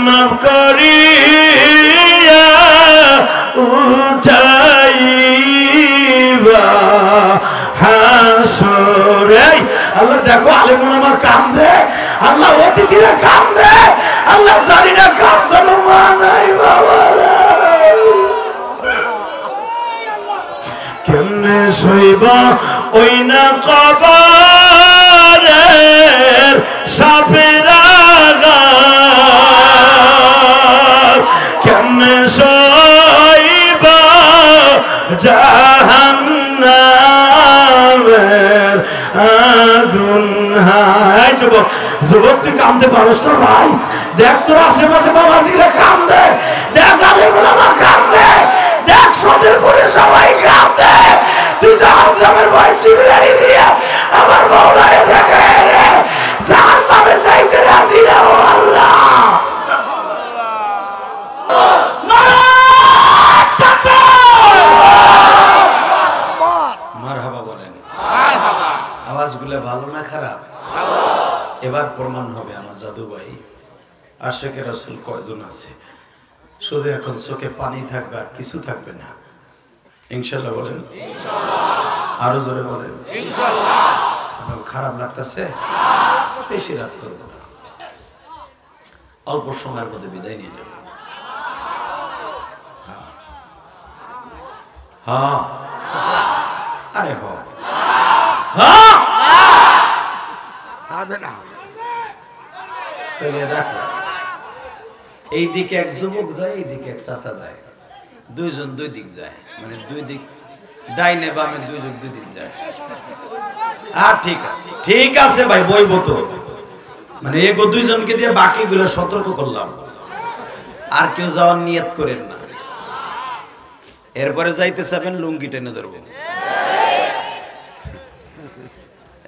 মাফ করিয়া উঠাইবা হাসরে। আল্লাহ দেখো আলেমুল আমার কান্দে, আল্লাহ অতিথিরা কান্দে, আল্লাহ জানি না কান্দন মা নাই বাবা কেমনে শৈব ওই না কবরের সাপের আঘাত, কেমনে শৈব জাহান্নামের আগুন। হায় যুবক, যুবক তুই কান্দতে পারস না ভাই? দেখ তোর আশেপাশে বাবাজিরা কান্দে, দেখ আলেমুল আমা কান্দে, দেখ সদের করে সবাই কান্দে, তুই জাহান্নামের ভয় সিগলারি দিয়া আমার মাওলারে দেখে রে জাহান্নামে যাইতে রাজি না ও আল্লাহ। মারহাবা বলেন। আওয়াজগুলো ভালো না খারাপ? এবার প্রমাণ হবে আমার জাদু ভাই আশিকে রাসূল কয়জন আছে। শুধু এখন চোখে পানি থাকবে আর কিছু থাকবে না, ইনশাআল্লাহ বলেন। আরো জোরে বলেন ইনশাআল্লাহ। খারাপ লাগতেছে? বেশি রাত করব না, অল্প সময়ের মধ্যে বিদায় নিয়ে যাব। হ্যাঁ আরে হ এই দিকে এক যুবক যায়, এই দিকে এক চাচা যায়, দুইজন দুই দিক যায়, মানে দুই দিক ডাইনে বামে দুইজন দুই দিক যায়। আর ঠিক আছে, ঠিক আছে ভাই বইব তো, মানে এগো দুইজনকে দিয়ে বাকিগুলো সতর্ক করলাম, আর কেউ যাওয়ার নিয়ত করেন না। এরপরে যাইতে চাবেন লুঙ্গি টেনে ধরবো।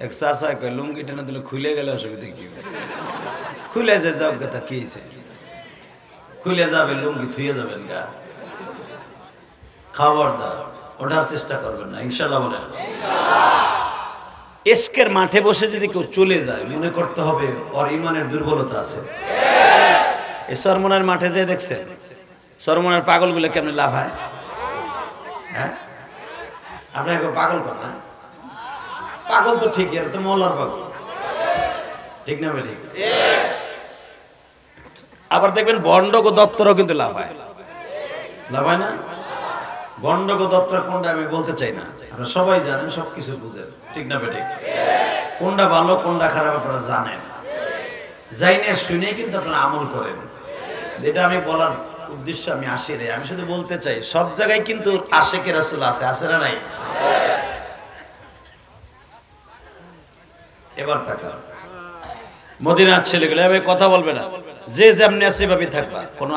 এক চাচা কয় লুঙ্গি টেনে দিলে খুলে গেলে অসুবিধা কি? খুলে যে যাও কথা কি হয়েছে, খুলে যাবে লুঙ্গি থুয়ে যাবেন গা, খবরদার ওঠার চেষ্টা করবেন না, ইনশাআল্লাহ বলেন। ইশকের মাঠে বসে যদি কেউ চলে যায় মনে করতে হবে ওর ইমানের দুর্বলতা আছে। এই সরমনের মাঠে যে দেখছেন সরমনের পাগলগুলো কেমন লাভ হয়? হ্যাঁ আপনাকে পাগল কর না, পাগল তো ঠিক, এর তো মৌলার পাগল, ঠিক না ঠিক? আবার দেখবেন বন্ডক দপ্তরও কিন্তু লাভ হয়, লাভ হয় না? বন্ডক দপ্তর কোনটা আমি বলতে চাই না, আপনারা সবাই জানেন, সবকিছু বুঝেন, ঠিক না ঠিক? কোনটা ভালো কোনটা খারাপ আপনারা জানেন, যাই না শুনে কিন্তু আপনারা আমল করেন। যেটা আমি বলার উদ্দেশ্য আমি আসি রে, আমি শুধু বলতে চাই সব জায়গায় কিন্তু আশিকে রাসূল আছে, আছে না নাই? এবার তাকান মদিনার ছেলেগুলো এভাবে কথা বলবে না, যে যেমনি আছে সেভাবে থাকবা, কোনো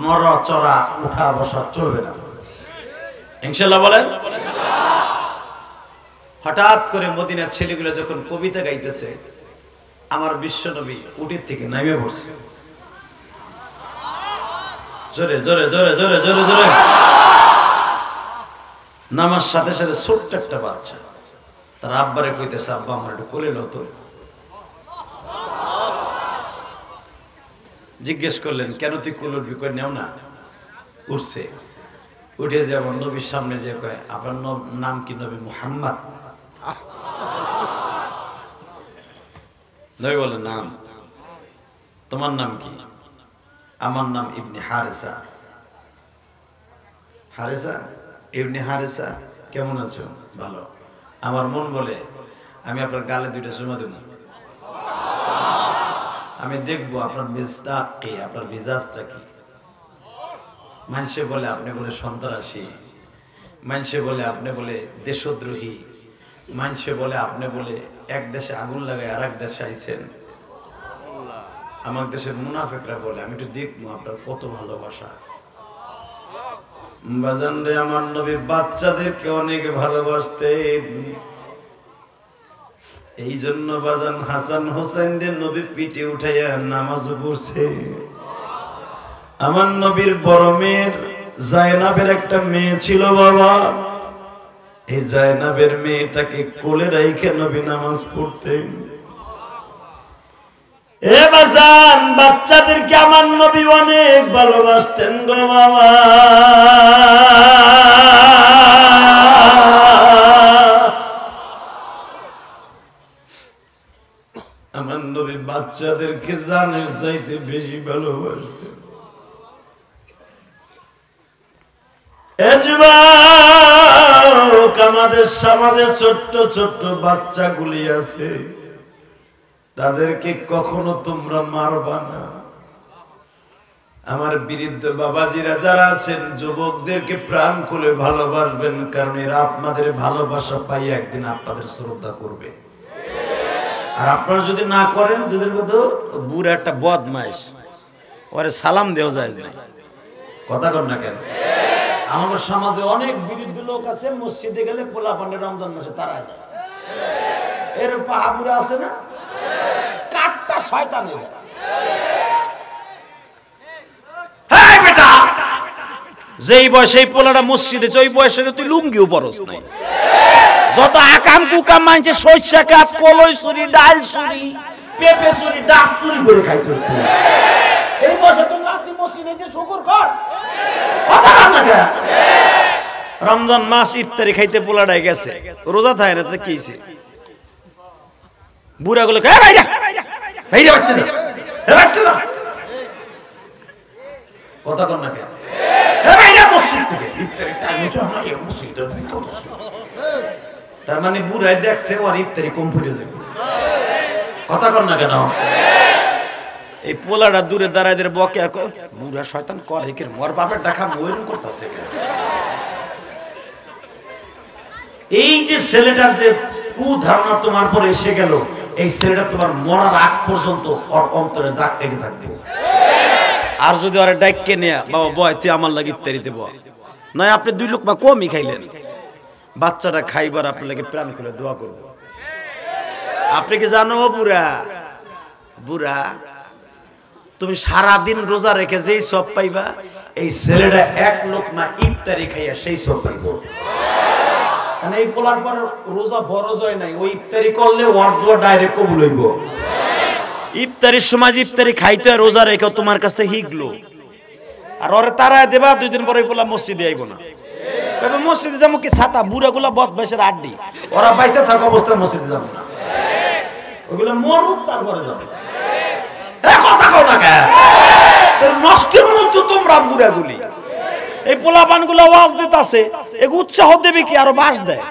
নড়াচড়া উঠা বসা চলবে না, ইনশাআল্লাহ বলেন। হঠাৎ করে মদিনার ছেলেগুলো যখন কবিতা গাইতেছে আমার বিশ্বনবী উটির থেকে নামিয়ে পড়ছে, জোরে জোরে জোরে জোরে জোরে জোরে নামার সাথে সাথে ছোট্ট একটা বাচ্চা তার আব্বারে কইতেছে, আব্বা আমার একটু কোলে লো তো। জিজ্ঞেস করলেন কেন তুই কোলে উঠবি? কই নেও না। উঠছে, উঠে যে আমার নবীর সামনে যে কয় আপনার নাম কি? নবী মুহাম্মদ। নবী বলে নাম, তোমার নাম কি? আমার নাম ইবনে হারেসা। হারেসা, ইবনে হারেসা, কেমন আছো? ভালো। আমার মন বলে আমি আপনার গালে দুইটা চুমা দেব, আমি দেখবো আপনার মিজাজ কি, আপনার মিজাজটা কি। মানুষে বলে আপনি বলে সন্ত্রাসী, মানুষে বলে আপনি বলে দেশদ্রোহী, মানুষে বলে আপনি বলে এক দেশে আগুন লাগায় আর এক দেশে আইছেন। আমার দেশের মুনাফিকরা বলে আমি একটু দেখবো আপনার কত ভালোবাসা। বাজান রে, আমার নবী বাচ্চাদেরকে অনেক ভালোবাসতেন, এই জন্য বাজান হাসান হোসেন রে নবী পিঠে উঠাইয়া নামাজ পড়ছে। আমার নবীর বড় মেয়ের জায়নাবের একটা মেয়ে ছিল বাবা, এই জায়নাবের মেয়েটাকে কোলে রাইখে নবী নামাজ পড়তেন। এ বাজান, বাচ্চাদেরকে আমার নবী অনেক ভালোবাসতেন গো মামা। আমার নবী বাচ্চাদেরকে জানের চাইতে বেশি ভালোবাসতেন। আমাদের সমাজে ছোট্ট ছোট্ট বাচ্চাগুলি আছে, তাদেরকে কখনো তোমরা মারবা না। আমার বৃদ্ধ বাবাজিরা যারা আছেন, যুবকদেরকে প্রাণ খুলে ভালোবাসবেন, কারণ এরা আপনাদের ভালোবাসা পাই একদিন আপনাদের শ্রদ্ধা করবে। আর আপনারা যদি না করেন, দুধের মতো বুড়া একটা বদমাইশ, ওরে সালাম দেওয়া যায় না। কথা কর না কেন? আমাদের সমাজে অনেক বিরুদ্ধ লোক আছে, মসজিদে গেলে পোলা পান্ডে রমজান মাসে তারাই দেয়। এর পাহাবুরা আছে না, কাটটা শয়তান। হ্যাঁ বেটা, যেই বয়সে এই পোলাটা মসজিদে, ওই বয়সে তুই লুঙ্গিও পরস নাই। যত আকাম কুকাম মানছে, সরষা কাপ, কলই চুরি, ডাল চুরি, পেঁপে চুরি, ডাব চুরি করে খাইছে। এই বয়সে তোর নাতি মসজিদে যে শুকর কর। রমজান মাস ইফতারি খাইতে পোলাটাই গেছে, রোজা থাকে না, কি হইছে? বুড়া গুলো কথা কর না কেন? তার মানে বুড়াই দেখছে ওর ইফতারি কম পড়ে যাবে। কথা কর না কেন? এই পোলাটা দূরে দাঁড়ায় দিয়ে বকে, আর বুড়া শয়তান করে কি, মোর বাপের দেখা ময়ূর করতেছে। এই যে ছেলেটার যে কুধারণা তোমার পরে এসে গেল, এই ছেলেটা তোমার মরার আগ পর্যন্ত ওর অন্তরে দাগ কেটে থাকবে। আর যদি ওরা ডাইকে নিয়ে, বাবা বয় তুই আমার লাগি ইফতারিতে বয়, নয় আপনি 2 লোকমা কমই খাইলেন, বাচ্চাটা খাইবার আপনার লাগে প্রাণ খুলে দোয়া করবো। আপনি কি জানো বুড়া, বুড়া তুমি সারাদিন রোজা রেখে যেই সব পাইবা, এই ছেলেটা 1 লোকমা ইফতারি খাইয়া সেই সব পাইব। মানে এই পোলার পর রোজা ফরজ হয় নাই, ওই ইফতারি করলে ওর দোয়া ডাইরেক্ট কবুল হইব। ইফতারির সময় ইফতারি খাইতে রোজা রেখে তোমার কাছ থেকে হিগলো, আর ওরে তারায় দেবা, 2 দিন পরে পোলা মসজিদে আইব না। তবে মসজিদে যাবো কি ছাতা, বুড়া গুলা বদমাইশের আড্ডি, ওরা পয়সা থাকা অবস্থায় মসজিদে যাবো না, ওইগুলো মরুক তারপরে যাবে। কথা কও না কেন? নষ্টের মতো তোমরা বুড়া গুলি, এই পোলাপান গুলা ওয়াজ দিতেছে, এক উৎসাহ দেবে কি, আরো বাস দেয়।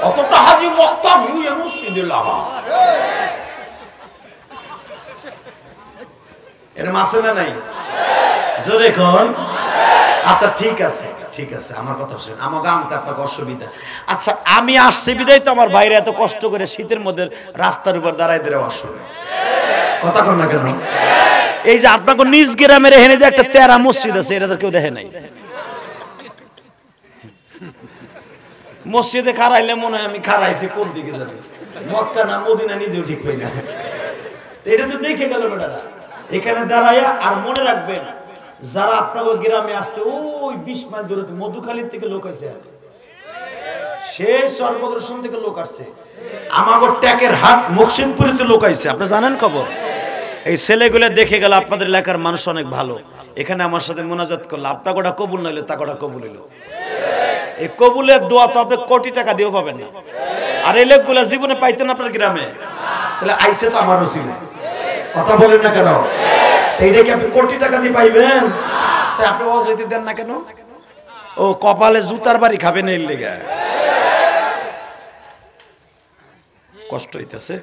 অতটা হাজি বক্তা মসজিদে লাগা এর মাসে না নাই, জোরে কোন? আচ্ছা ঠিক আছে, ঠিক আছে, আমার কথা শুনুন, আমাকে আনতে আপনাকে অসুবিধা। আচ্ছা আমি আসছি বিদায় তো আমার বাইরে এত কষ্ট করে শীতের মধ্যে রাস্তার উপর দাঁড়াই দিয়ে আসবে। কথা কর না কেন? এই যে আপনাকে নিজ গ্রামের এখানে যে একটা তেরা মসজিদ আছে, এটা তো কেউ দেখে নাই। মসজিদে খারাইলে মনে হয় আমি খারাইছি কোন দিকে যাবে, মক্কা না মদিনা, নিজেও ঠিক পাই না। এটা তো দেখে গেল বেটারা এখানে দাঁড়াইয়া। আর মনে রাখবেন, যারা আপনাকে গ্রামে আসছে, ওই 20 মাইল দূরে মধুখালীর থেকে লোক আছে, সেই চরপদর্শন থেকে লোক আসছে, আমাগো ট্যাকের হাট মকসিমপুরিতে লোক আইছে, আপনি জানেন খবর? এই ছেলেগুলো দেখে গেল আপনাদের এলাকার মানুষ অনেক ভালো, এখানে আমার সাথে মোনাজাত করলো, আপনার গোটা কবুল নইলে তা গোটা কবুল হইলো। এই কবুলের দোয়া তো আপনি কোটি টাকা দিয়েও পাবেন না, আর এই লোকগুলা জীবনে পাইতেন আপনার গ্রামে, তাহলে আইসে তো আমারও ছিল। কথা বলেন না কেন? এইটা কি আপনি কোটি টাকা দিয়ে পাইবেন? তাই আপনি অজয়তে দেন না কেন? ও কপালে জুতার বাড়ি খাবেন এর লেগে কষ্ট হইতেছে,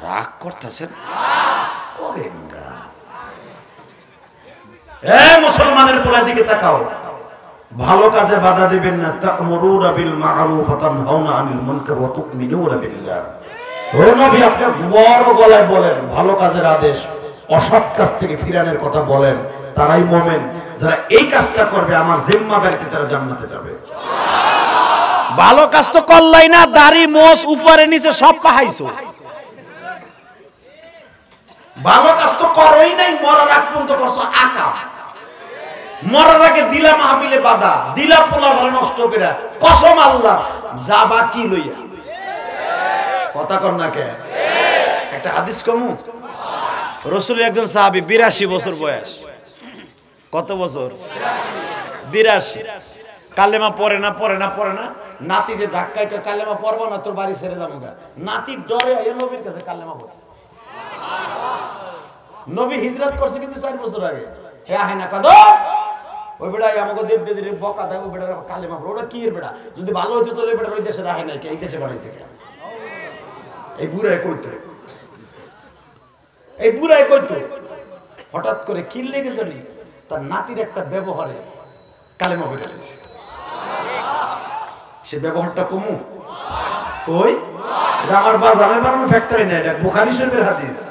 রাগ করতেছেন, করেন না। মুসলমানের পোলার দিকে তাকাও, ভালো কাজে বাধা দিবেন না। তা'মুরুনা বিল মা'রুফ ওয়া তানহাউনা আনিল মুনকার ওয়া তু'মিনুনা বিল্লাহ। ও নবী, আপনি বড় গলায় বলেন ভালো কাজের আদেশ, অসৎ কাজ থেকে ফিরানোর কথা বলেন, তারাই মুমিন। যারা এই কাজটা করবে আমার জিম্মাদারিতে তারা জান্নাতে যাবে। ভালো কাজ তো করলাই না, দাড়ি মোছ উপরে নিচে সব পাহাইছো। ভালো কাজ তো করোই নাই, মরার আগ পর্যন্ত করছো আকাম। মরার আগে দিলা মাহফিলে বাধা, দিলা পোলা নষ্ট করে, কসম আল্লাহ যাবা কি লইয়া। কথা কর না কে? একটা হাদিস কমু, রাসূলের একজন সাহাবী 82 বছর বয়স। কত বছর? 82। কালেমা পড়ে না, নাতিতে ধাক্কায় কালেমা পড়বো না, তোর বাড়ি ছেড়ে যাবো না। নাতির ডরে নবীর কাছে কালেমা পড়ছে। নবী হিজরত করছে কিন্তু 4 বছর আগে। হে আহে না কাদো, ওই বেড়া আমাকে দেব দেদের বকা দেয়, ওই বেড়া কালেমা পড়ে। ওটা কি এর বেড়া? যদি ভালো হইতো তাহলে বেড়া ওই দেশে রাহে নাই, এই দেশে বাড়াইছে। এই বুড়ায় কইতো, হঠাৎ করে কি লেগে জানি তার নাতির একটা ব্যবহারে কালেমা পড়ে গেছে। সে ব্যবহারটা কমু কই? এটা আমার বাজারের বানানো ফ্যাক্টরি না, এটা বুখারী শরীফের হাদিস।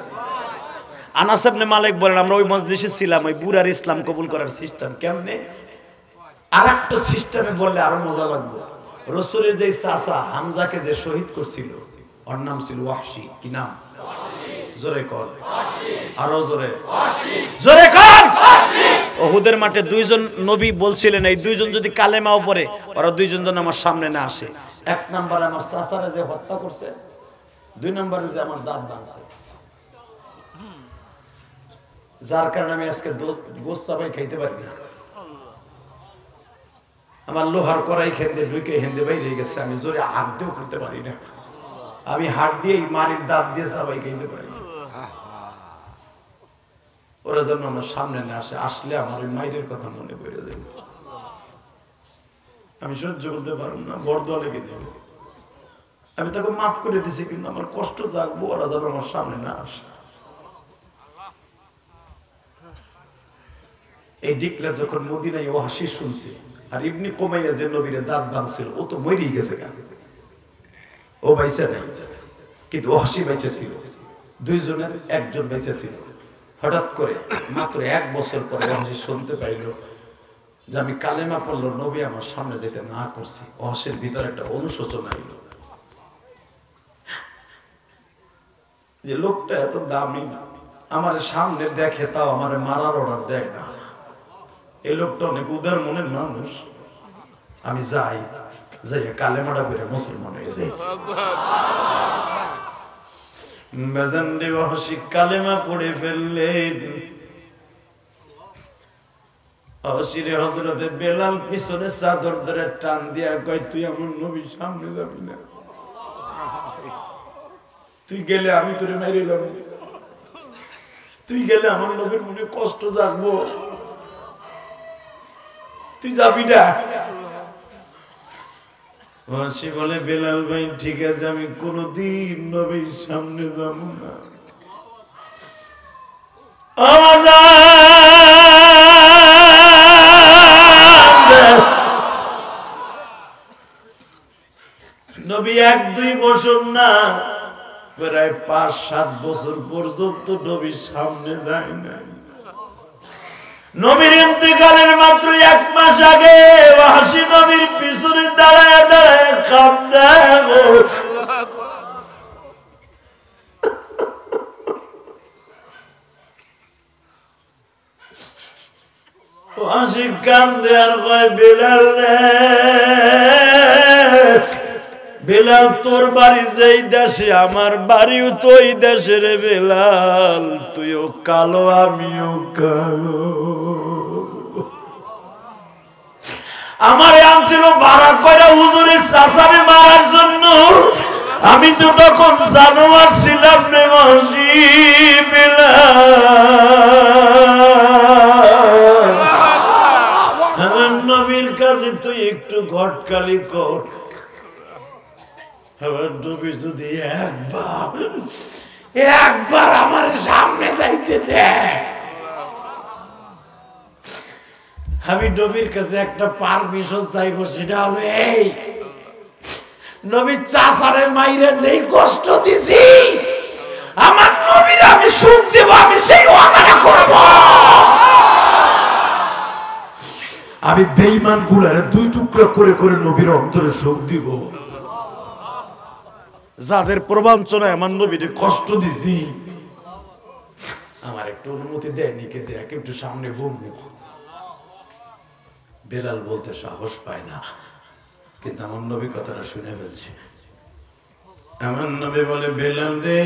আনাস ইবনে মালিক বলেন, আমরা ওই মজলিসে ছিলাম, ওই বুড়ার ইসলাম কবুল করার সিস্টেম কেমনে। আরেকটা সিস্টেমে বললে আরো মজা লাগবে। রাসূলের যে চাচা হামজাকে যে শহীদ করছিল, ওর নাম ছিল ওয়াহশী। কি নাম? জোরে কর, আরো জোরে, জোরে কর। উহুদের মাঠে দুইজন নবী বলছিলেন, এই দুইজন যদি কালেমাও পড়ে, ওরা দুইজন যেন আমার সামনে না আসে। 1 নম্বরে আমার চাচারে যে হত্যা করছে, 2 নম্বরে যে আমার দাঁত ভাঙছে, যার কারণে আমি আজকে গোস্ত চাপাই খাইতে পারি না। আমার লোহার কড়াই খেন্দে ঢুকে হেন্দে বাইরে গেছে, আমি জোরে হাত দিয়েও করতে পারি না। আমি হাত দিয়ে মারির দাঁত দিয়ে চাপাই খাইতে পারি। ওরা যেন আমার সামনে না আসে, আসলে আমার ওই মায়ের কথা মনে পড়ে যাবে। আমি সহ্য করতে পারবো না, বরদোয়া লেগে দেবে। আমি তাকে মাফ করে দিছি, কিন্তু আমার কষ্ট জাগবো, ওরা যেন আমার সামনে না আসে। এই ডিক্লেয়ার যখন মদিনায় ওয়াহশী শুনছে, আর ইবনে কুমাইয়া যে নবীর দাঁত ভাঙছিল, ও তো মরেই গেছে, ও বাইচা নাই, কিন্তু ওয়াহশী বাইচা ছিল। দুইজনের একজন বাইচা ছিল। হঠাৎ করে মাত্র 1 বছর পরে ওয়াহশী শুনতে পাইল যে আমি কালেমা পড়লো, নবী আমার সামনে যেতে না করছি। ওয়াহশীর ভিতরে একটা অনুশোচনা এলো যে লোকটা এত দামি, আমার সামনে দেখে তাও আমার মারার অর্ডার দেয় না। এই লোকটা অনেক উদার মনের মানুষ, আমি যাই কালেমাটা পড়ে মুসলমান হয়ে যাই। বেজান্ডি ওয়াহশী কালেমা পড়ে ফেললেন। ওয়াহশীরে হযরতে বেলাল পিছনে চাদর ধরে টান দিয়া কয়, তুই আমার নবীর সামনে যাবি না, তুই গেলে আমি তোরে মেরে দেব, তুই গেলে আমার নবীর মনে কষ্ট জাগবো, তুই যাবি না। ওয়াহশী বলে, বেলাল ভাই ঠিক আছে, আমি কোনদিন নবীর সামনে যাব না। নবী 1-2 বছর না, প্রায় 5-7 বছর পর্যন্ত নবীর সামনে যায় না। নবীর ইন্তেকালের মাত্র 1 মাস আগে ওয়াহশী নবীর পিছনে দাঁড়ায় দাঁড়ায় কাঁদে। ওয়াহশী কাঁদে আর কয়, বেলাল রে, বেলাল তোর বাড়ি যেই দেশে, আমার বাড়িও তো ওই দেশে রে বেলাল, তুইও কালো আমিও কালো। আমারে আনছিল ভাড়া কইরা হুজুরের চাচারে মারার জন্য, আমি তো তখন জানোয়ার ছিলাম রে ওয়াহশী বেলাল। আমার নবীর কাছে তুই একটু ঘটকালি কর, আমার নবী যদি একবার আমার সামনে যাইতে দেয়, আমি নবীর কাছে একটা পারমিশন চাইবো, সেটা হলো এই, নবীর চাচারে মাইরে যেই কষ্ট দিছি, আমার নবীর আমি সুখ দেব, আমি সেই ওয়াদাটা করব। আমি বেঈমান গুলারে 2 টুকরা করে করে নবীর অন্তরে সুখ দিব। যাদের প্রবঞ্চনায় আমার নবীর কষ্ট দিছি, আমার একটু অনুমতি দেয় নিকে দেয়, একটু সামনে বলবো। বেলাল বলতে সাহস পায় না, কিন্তু আমার নবী কথাটা শুনে ফেলছে। আমার নবী বলে বেলাল রে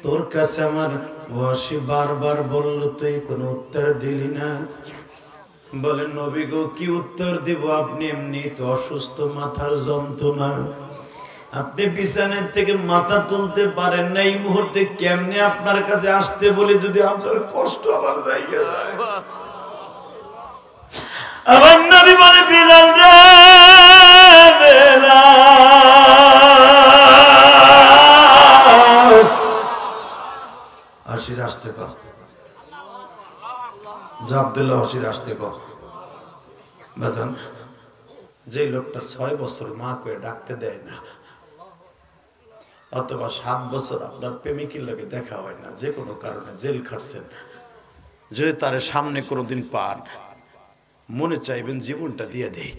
তোর কাছে আমার ওয়াসি বারবার বলল তুই কোনো উত্তর দিলি না। বলে নবী গো কি উত্তর দিব, আপনি এমনি তো অসুস্থ, মাথার যন্ত্রণা, আপনি বিছানা থেকে মাথা তুলতে পারেন না, এই মুহূর্তে কেমনে আপনার কাছে আসতে বলে যদি আপনার কষ্ট আমার জায়গা যায়। আমার নবী বলে বেলাল রে বেলাল আশির আসতে কর, আব্দুল্লাহ আশির আসতে কর। বাজান যে লোকটা 6 বছর মা করে ডাকতে দেয় না, অথবা 7 বছর আপনার প্রেমিকের লগে দেখা হয় না, যে কোনো কারণে জেল খাটছেন, যদি তার সামনে কোনোদিন পান মনে চাইবেন জীবনটা দিয়ে দেই।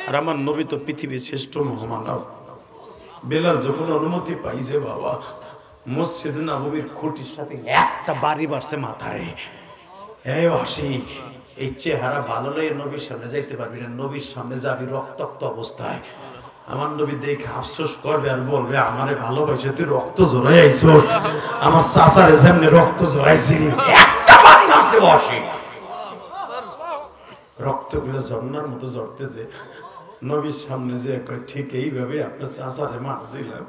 আর আমার নবী তো পৃথিবীর শ্রেষ্ঠ মহামানব। বেলাল যখন অনুমতি পাইছে বাবা, মসজিদ নববীর খুঁটির সাথে একটা বাড়ি বাড়ছে মাথায়। এই হাসি, এই চেহারা ভালো লাগে, নবীর সামনে যাইতে পারবি না, নবীর সামনে যাবি রক্তাক্ত অবস্থায়। আমার নবী দেখে আফসোস করবে আর বলবে আমারে ভালোবাসে তুই রক্ত জোড়াই আইছস, আমার চাচারে যেমনি রক্ত জোড়াইছিলি একটা বাড়ি মারছে বসে, রক্তগুলো ঝর্ণার মতো ঝরতেছে। নবীর সামনে যে কয় ঠিক এইভাবে আপনার চাচারে মারছিলাম।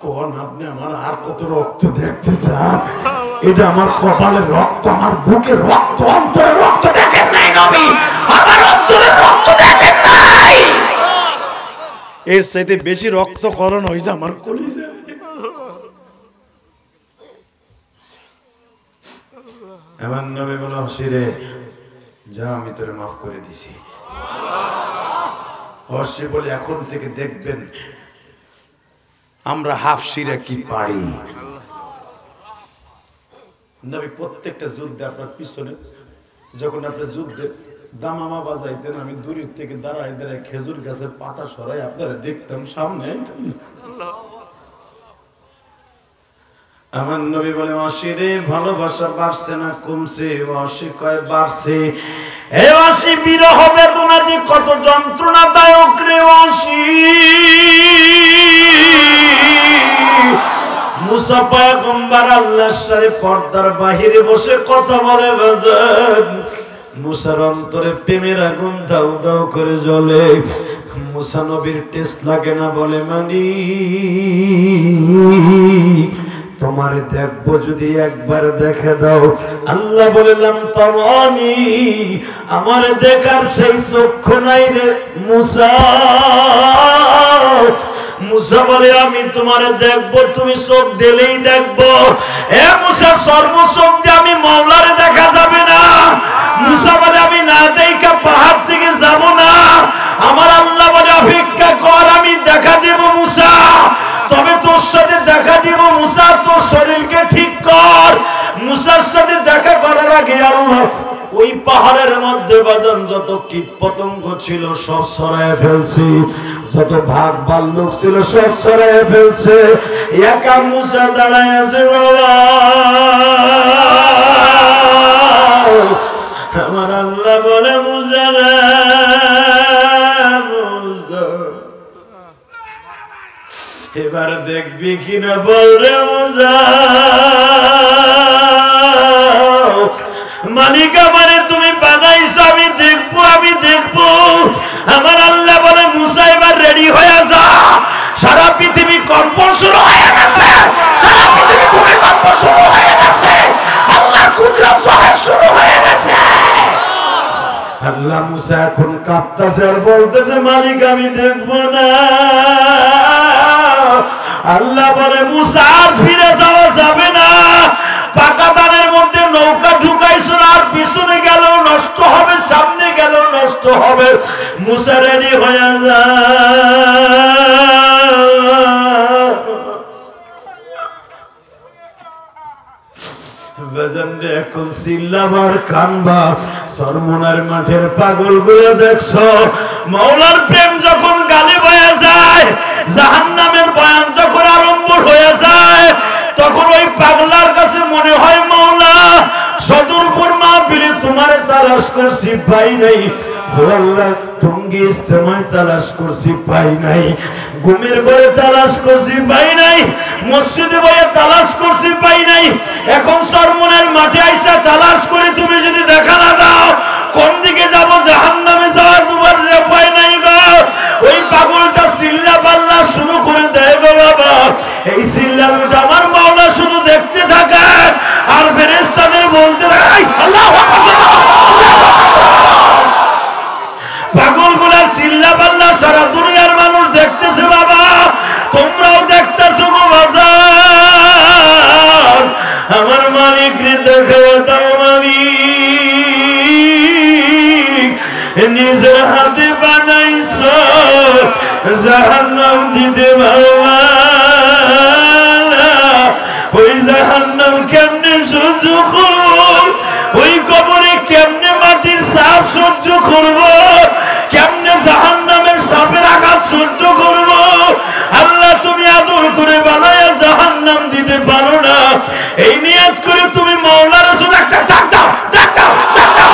কোন আপনি আমার আর কত রক্ত দেখতে চান? এটা আমার কপালের রক্ত, আমার বুকের রক্ত, অন্তরের রক্ত দেখেন নাই নবী, আমার অন্তরের রক্ত দেখেন নাই। এর চাইতে বেশি রক্তকরণ হইছে আমার কলিজা। আমার নবী বলে হসিরে যা আমি তোরে মাফ করে দিছি। হসি বলে এখন থেকে দেখবেন আমরা হাফসিরা কি পারি। নবী প্রত্যেকটা যুদ্ধে আপনার পিছনে যখন আপনার যুদ্ধে দামামা বাজাইতেন, আমি দূরের থেকে দাঁড়ায় দাঁড়ায় খেজুর গাছের পাতা সরাই আপনারা দেখতাম, সামনে আমার নবী বলে অসিরে ভালোবাসা বাড়ছে না কমছে? অসি কয় বাড়ছে। এ অসি বিরহ বেদনা যে কত যন্ত্রণাদায়ক রে অসি। মুসা পয়গম্বর আল্লাহর সাথে পর্দার বাহিরে বসে কথা বলে বাজান, মুসার অন্তরে প্রেমের আগুন দাউ দাউ করে জ্বলে। মুসা নবীর টেস্ট লাগে না, বলে মানি তোমারে দেখবো যদি একবার দেখে দাও। আল্লাহ বললাম তামানি, আমার দেখার সেই চক্ষু নাই রে মুসা। মুসা বলে আমি তোমারে দেখবো, তুমি চোখ দিলেই দেখবো। এ মুসা সর্ব চোখ দিয়ে আমি মাওলারে দেখা যাবে না। মুসা বলে আমি না দেখা পাহাড় থেকে যাব না। আমার আল্লাহ বলে অপেক্ষা কর, আমি দেখা দেব মুসা, তবে তোর সাথে দেখা দিব মুসা, তোর শরীরকে ঠিক কর। মুসার সাথে দেখা করার আগে আল্লাহ ওই পাহাড়ের মধ্যে বাজান যত কীট পতঙ্গ ছিল সব সরায় ফেলছি, যত ভাগ ভাল্লুক ছিল সব সরায় ফেলছে। একা মুসা দাঁড়ায় আছে বাবা। আমার আল্লাহ বলে মুসা রে মুসা, এবার দেখবি কিনা বল রে মুসা। মালিক আমারে তুমি বানাইছো, আমি দেখবো আমি দেখবো। আমার আল্লাহ বলে মুসা এবার রেডি হয়ে যা, সারা পৃথিবী কম্পন শুরু হয়ে গেছে, সারা পৃথিবী ভূমিকম্প শুরু হয়ে গেছে, আল্লাহর কুদরত জোহর শুরু হয়ে গেছে। আল্লাহ মুসা এখন কাঁপতেছে আর বলতেছে মালিক আমি দেখবো না। আল্লাহ বলে মুসা আর ফিরে যাওয়া যাবে না, পাকা দানের মধ্যে নৌকা ঢুকাইছো আর পিছনে গেল নষ্ট হবে, সামনে গেল নষ্ট হবে। মুসা রেডি হয়ে যা। এখন চিল্লাবার কানবা, সরমনার মাঠের পাগল গুলো দেখছো, মাওলার প্রেম যখন গালে বয়ে যায়, জাহান্নামের বয়ান যখন আরম্ভ হয়ে যায়, তখন ওই পাগলার কাছে মনে হয় মাওলা সদরপুর মাহফিলে তোমারে তালাশ করছি পাই নাই। ও আল্লাহ টঙ্গী ইস্তেমায় তালাশ করছি পাই নাই, ঘুমের ঘরে তালাশ করছি পাই নাই, মসজিদে বইয়ে তালাশ করছি পাই নাই, এখন চরমনের মাঠে আইসা তালাশ করে তুমি যদি দেখা না দাও কোন দিকে যাব, জাহান্নামে যাওয়ার দুবার যে পাই নাই গো। ওই পাগলটা চিল্লা পাল্লা শুরু করে দেয় গো বাবা। এই চিল্লানোটা আমার মাওলা শুধু দেখতে থাকে আর ফেরেশতাদের বলতে থাকে আল্লাহু আকবার। পাগলগুলার চিল্লা পাল্লা সারা দুনিয়ার মানুষ দেখতেছে বাবা, তোমরাও দেখতেছো গো বাজার। আমার মালিক রে দেখে দাও মালিক, নিজের হাতে বানাইছো জাহান্নাম দিতে পারবা না। ওই জাহান্নাম কেমনে সহ্য করব, ওই কবরে কেমনে মাটির চাপ সহ্য করব, কেমনে জাহান্নামের সাপের আঘাত সহ্য করব। আল্লাহ তুমি আদর করে বানায়া জাহান্নাম দিতে পারো না, এই নিয়ত করে তুমি মাওলা রাসূল একটা ডাক দাও, ডাক দাও, ডাক দাও,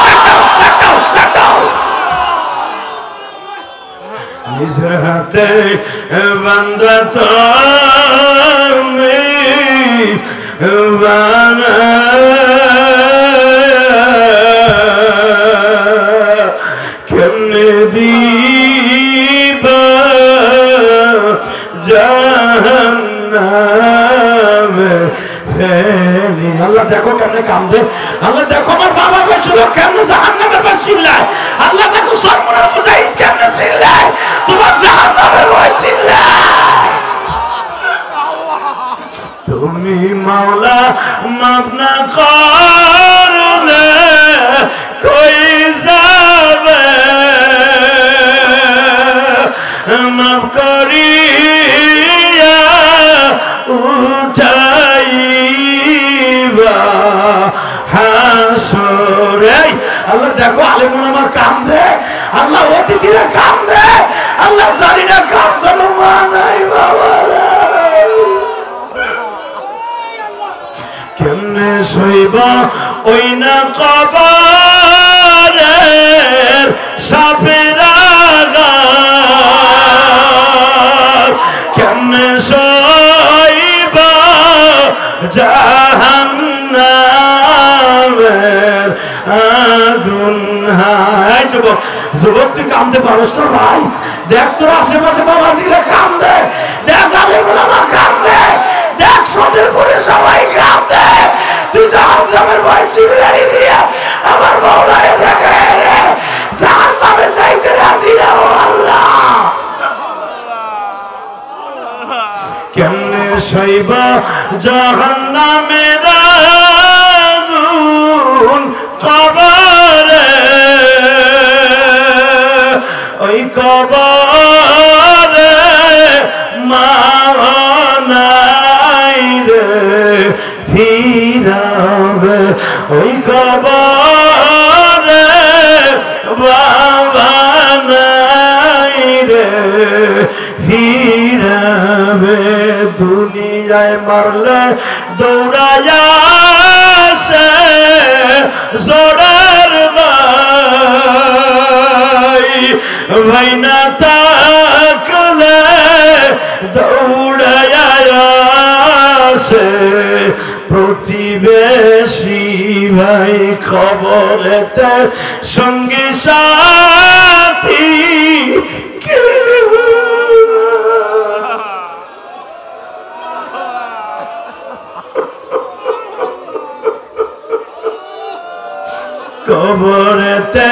ডাক দাও, ডাক দাও, ডাক দাও। নিজের হাতে বান্দা তুমি কেমনে দিবা জাহান্নামে ফেলি। আল্লাহ দেখো কেমনে কান্দে, আল্লাহ দেখো আমার বাবা বলছিল কেমনে জাহান্নামের পাশে চিল্লায়, আল্লাহ দেখো সরমুনার মুজাহিদ কেমনে চিল্লায়, তোমার জাহান্নামের ভয় চিল্লায়। তুমি মাওলা মাফ না করলে কই যাবে, মাফ করিয়া উঠাইবা হাসরে। আল্লাহ দেখো আলেমুন আমার কান্দে, আল্লাহ অতিথিরা কান্দে, আল্লাহ জানি না কান্দন মা নাই বাবা। কেমনে শৈব ওই না কবরের সাপের আঘাত, কেমনে শৈব জাহান্নামের আগুন। হায় যুবক, যুবক তুই কান্দতে পারস না ভাই, দেখ তোর আশেপাশে বাবাজিরা কান্দে, দেখ আলেমুন আমার কান্দে, দেখ সদের করে সবাই কাঁদে, তুই জাহান্নামের ভয় চিল্লাই দিয়া আমার মাওলারে দেখে রে জাহান্নামে যাইতে রাজি না ও আল্লাহ। কেমনে সইব জাহান্নামের আগুন কবরে, ওই কবরে মা ফিরাবে, ওই কবরে বাবা নাই রে ফিরাবে। দুনিয়ায় মারলে দৌড়ায়া সে জোড়ার ভাই, ভাই না থাকলে দৌড়ায়া সে প্রতিবেশী ভাই, খবরেতে সঙ্গী সাথী কবরেতে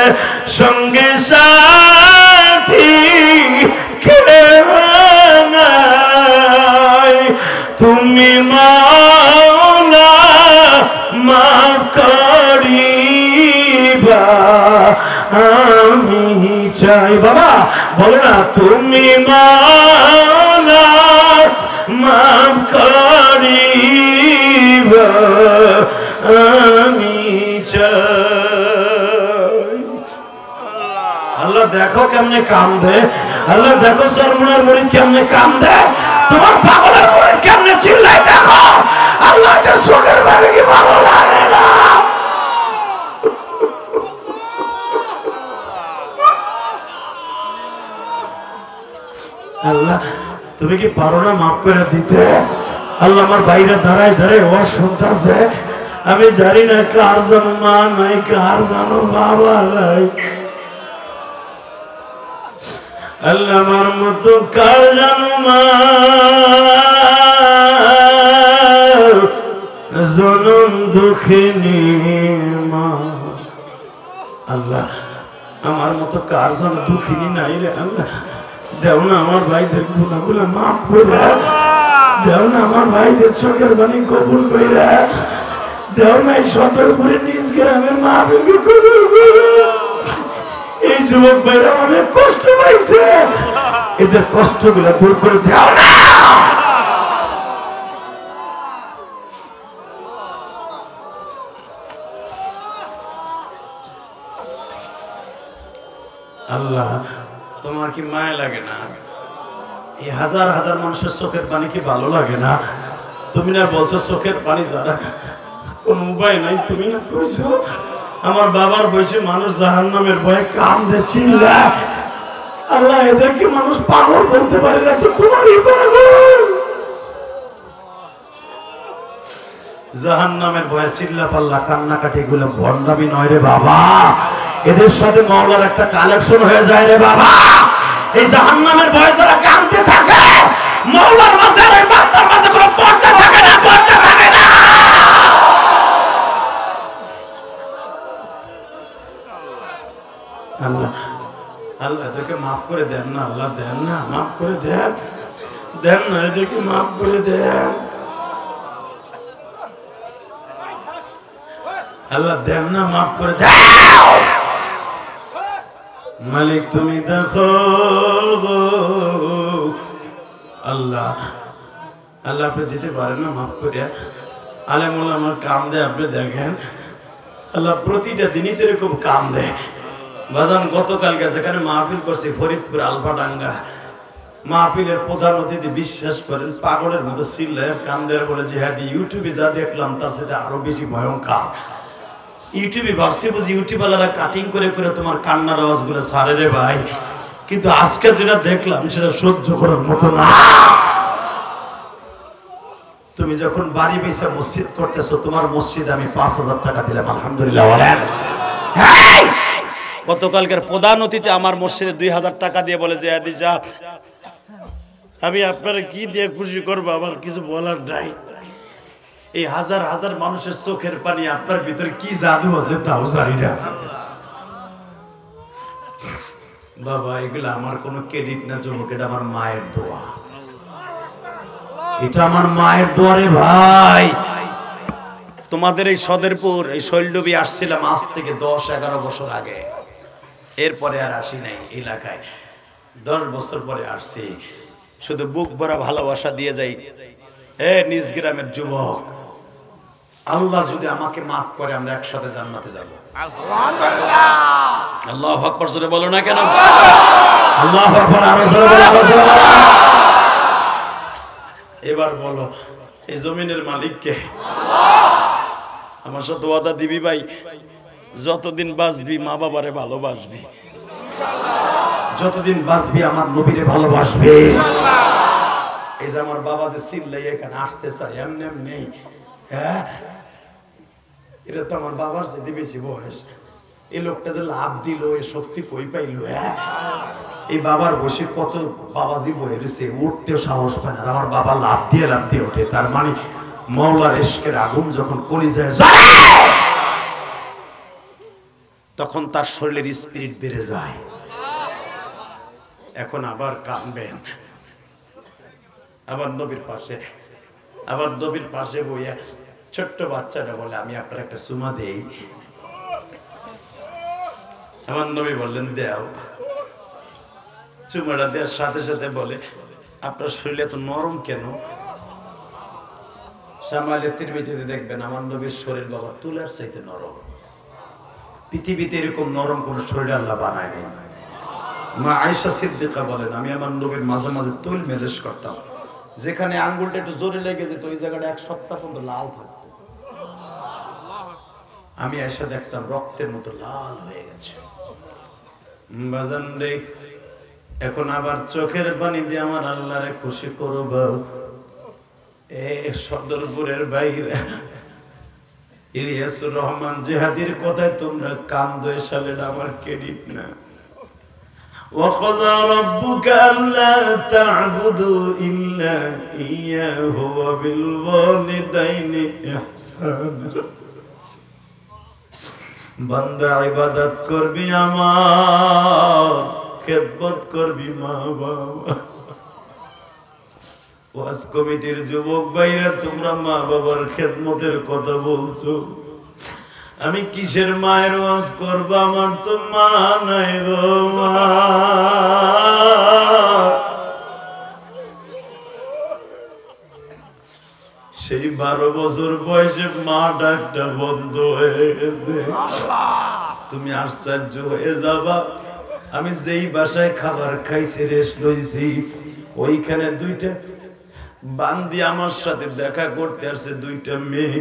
সঙ্গী সাথী কেউ নাই, তুমি মাওলা মাফ করিবা আমি চাই। বাবা বলো না তুমি মাওলা মাফ করিবা আমি চাই। আল্লাহ দেখো কেমনে কান্দে, আল্লাহ দেখো সরমুনার মুরিদ কেমনে কান্দে, তোমার পাগলের মুরিদ কেমনে চিল্লায় দেখো। আল্লাহ এর সুখের ভাবে কি ভালো লাগে না। তুমি কি পারো না মাফ করে দিতে? আল্লাহ আমার বাইরে দাঁড়ায় দাঁড়ায় ও শুনতেছে, আমি জানি না কার যেন মা নাই, কার যেন বাবা নাই। আল্লাহ আমার মতো কার যেন মা জনম দুঃখিনী মা। আল্লাহ আমার মতো কার যেন দুঃখিনী নাই রে আল্লাহ, দেও না আমার ভাইদের গুনাহগুলো মাফ করে, দেও না আমার ভাইদের চোখের পানি কবুল করে, দেও না এই সদরপুরের নিজ গ্রামের মাহফিলকে কবুল করে। এই যুবক ভাইরা অনেক কষ্ট পাইছে, এদের কষ্টগুলো দূর করে দেও না। আল্লাহ তোমার কি মায়া লাগে না? এই হাজার হাজার মানুষের চোখের পানি কি ভালো লাগে না? তুমি না বলছো চোখের পানি যারা কোন উপায় নাই, তুমি না কইছো আমার বাবার বয়সে মানুষ জাহান্নামের ভয়ে কান্দে চিল্লায়। আল্লাহ এদেরকে মানুষ পাগল বলতে পারে না, তো তোমারই পাগল। জাহান্নামের ভয়ে চিল্লা পাল্লা কান্নাকাটি গুলো ভণ্ডামি নয় রে বাবা, এদের সাথে মাওলার একটা কালেকশন হয়ে যায় রে বাবা। এই জাহান্নামের ভয়ে যারা কাঁদতে থাকে, মাওলার মাঝে আর এই বান্দার মাঝে কোনো পর্দা থাকে না, পর্দা থাকে না। আল্লাহ আল্লাহ এদেরকে মাফ করে দেন না, আল্লাহ দেন না, মাফ করে দেন, দেন না, এদেরকে মাফ করে দেন আল্লাহ, দেন না, মাফ করে দাও। মালিক তুমি দেখো আল্লাহ, আল্লাহ আপনি দিতে পারেন না মাফ করে। আলেমুল আমার কাম দেয়, আপনি দেখেন আল্লাহ প্রতিটা দিনই তো এরকম কাম দেয়। বাজান গতকালকে যেখানে মাহফিল করছি ফরিদপুর আলফাডাঙ্গা, মাহফিলের প্রধান অতিথি বিশ্বাস করেন পাগলের মতো চিল্লায় কান্দের বলে যে হ্যাঁ ইউটিউবে যা দেখলাম তার সাথে আরো বেশি ভয়ঙ্কর। ইউটিউবে ভাবছি বুঝি ইউটিউবওয়ালারা কাটিং করে করে তোমার কান্নার আওয়াজগুলো ছাড়ে রে ভাই, কিন্তু আজকে যেটা দেখলাম সেটা সহ্য করার মতো না। তুমি যখন বাড়ি বেসে মসজিদ করতেছো, তোমার মসজিদ আমি 5,000 টাকা দিলাম, আলহামদুলিল্লাহ বলেন। গতকালকের প্রধান অতিথি আমার মসজিদে 2,000 টাকা দিয়ে বলে যে আদিজা আমি আপনারা কি দিয়ে খুশি করবো, আমার কিছু বলার নাই। এই হাজার হাজার মানুষের চোখের পানি আপনার ভিতরে কি জাদু আছে তাও জানি না বাবা। এগুলো আমার কোনো ক্রেডিট না যুবক, এটা আমার মায়ের দোয়া, এটা আমার মায়ের দোয়া রে ভাই। তোমাদের এই সদরপুর এই শৈলডুবি আসছিলাম আজ থেকে 10-11 বছর আগে, এরপরে আর আসি নাই এলাকায়। 10 বছর পরে আসছি, শুধু বুক ভরা ভালোবাসা দিয়ে যাই। নিজ গ্রামের যুবক, আল্লাহ যদি আমাকে মাফ করে আমরা একসাথে জান্নাতে যাব। আলহামদুলিল্লাহ, আল্লাহু আকবার জোরে বলো না কেন? আল্লাহু আকবার, আরো জোরে বলো, আরো জোরে বলো। এবার বলো এই জমিনের মালিক কে? আল্লাহ। আমার সাথে ওয়াদা দিবি ভাই, যতদিন বাঁচবি মা বাবারে ভালোবাসবি, যতদিন বাঁচবি আমার নবীরে ভালোবাসবে। এই যে আমার বাবা যে চিল্লাই এখানে আসতে চায় এমনি এমনি, হ্যাঁ এটা তো আমার বাবার চেয়ে বেশি বয়স। এই লোকটা যে লাভ দিল, এ শক্তি কই পাইল? হ্যাঁ এই বাবার বসে কত বাবাজি বয়ে রয়েছে, উঠতেও সাহস পায় না। আমার বাবা লাভ দিয়ে ওঠে, তার মানে মাওলার ইশকের আগুন যখন কলিজায় জ্বলে তখন তার শরীরের স্পিরিট বেড়ে যায়। এখন আবার কাঁদবেন, আবার নবীর পাশে, আবার নবীর পাশে বইয়া ছোট্ট বাচ্চাটা বলে আমি আপনার একটা চুমা দেই। আমার নবী বললেন দেও। চুমাটা দেওয়ার সাথে সাথে বলে আপনার শরীর এত নরম কেন? সামাইলে তিরমিজিতে দেখবেন আমার নবীর শরীর বাবা তুলার চাইতে নরম। পৃথিবীতে এরকম নরম কোন শরীর আল্লাহ বানায়নি। মা আয়েশা সিদ্দিকা বলেন আমি আমার নবীর মাঝে মাঝে তুল মেদেশ করতাম, যেখানে আঙ্গুলটা একটু জোরে লেগে যেত ওই জায়গাটা 1 সপ্তাহ পর্যন্ত লাল থাকতো। আমি এসে দেখতাম রক্তের মতো লাল হয়ে গেছে। বাজান রে এখন আবার চোখের পানি দিয়ে আমার আল্লাহরে খুশি করবা। এ সদরপুরের বাইরে ইলিয়াসুর রহমান জিহাদির কথায় তোমরা কান্দো, এসালে আমার ক্রেডিট না। وَقَضَى رَبُّكَ أَلَّا تَعْبُدُوا إِلَّا إِيَّاهُ وَبِالْوَالِدَيْنِ إِحْسَانًا। বান্দা ইবাদত করবি আমার, খেদমত করবি মা বাবা। ওয়াজ কমিটির যুবক ভাইরা তোমরা মা বাবার খেদমতের কথা বলছো, আমি কিসের মায়ের ওয়াজ করব? আমার তো মা নাই গো মা। সেই 12 বছর বয়সে মা ডাকটা বন্ধ হয়ে গেছে। তুমি আশ্চর্য হয়ে যাবা, আমি যেই বাসায় খাবার খাইছি, রেস্ট লইছি, ওইখানে দুইটা বান্দি আমার সাথে দেখা করতে আসছে, দুইটা মেয়ে।